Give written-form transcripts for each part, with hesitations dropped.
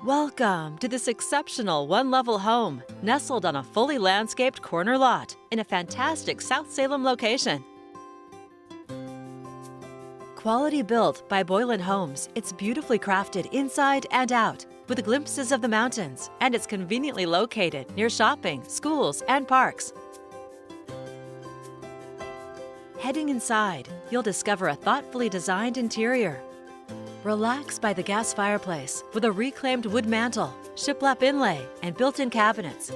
Welcome to this exceptional one-level home, nestled on a fully landscaped corner lot in a fantastic South Salem location. Quality built by Boylan Homes, it's beautifully crafted inside and out, with glimpses of the mountains, and it's conveniently located near shopping, schools, and parks. Heading inside, you'll discover a thoughtfully designed interior. Relax by the gas fireplace with a reclaimed wood mantel, shiplap inlay, and built-in cabinets.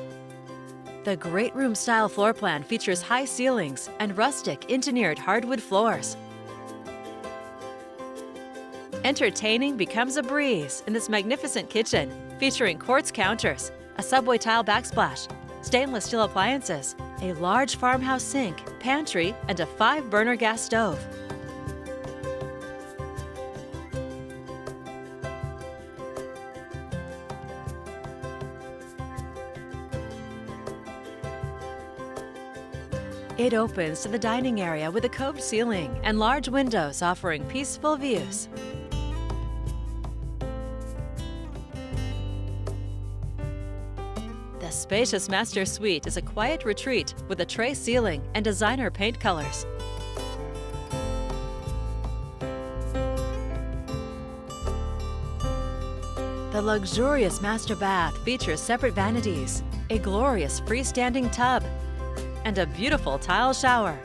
The great room-style floor plan features high ceilings and rustic engineered hardwood floors. Entertaining becomes a breeze in this magnificent kitchen, featuring quartz counters, a subway tile backsplash, stainless steel appliances, a large farmhouse sink, pantry, and a 5-burner gas stove. It opens to the dining area with a coved ceiling and large windows offering peaceful views. The spacious master suite is a quiet retreat with a tray ceiling and designer paint colors. The luxurious master bath features separate vanities, a glorious freestanding tub, and a beautiful tile shower.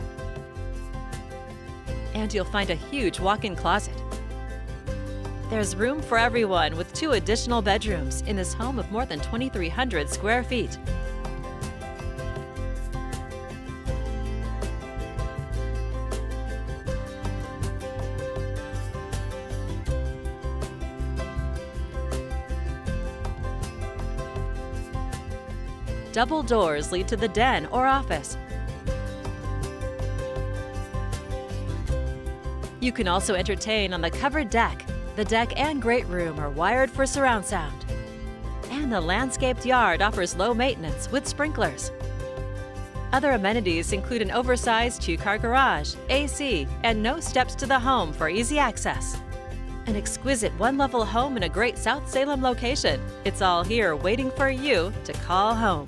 And you'll find a huge walk-in closet. There's room for everyone with 2 additional bedrooms in this home of more than 2,300 square feet. Double doors lead to the den or office. You can also entertain on the covered deck. The deck and great room are wired for surround sound. And the landscaped yard offers low maintenance with sprinklers. Other amenities include an oversized 2-car garage, AC, and no steps to the home for easy access. An exquisite one-level home in a great South Salem location. It's all here waiting for you to call home.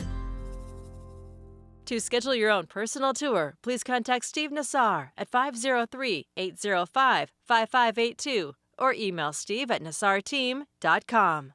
To schedule your own personal tour, please contact Steve Nassar at 503-805-5582 or email steve@nassarteam.com.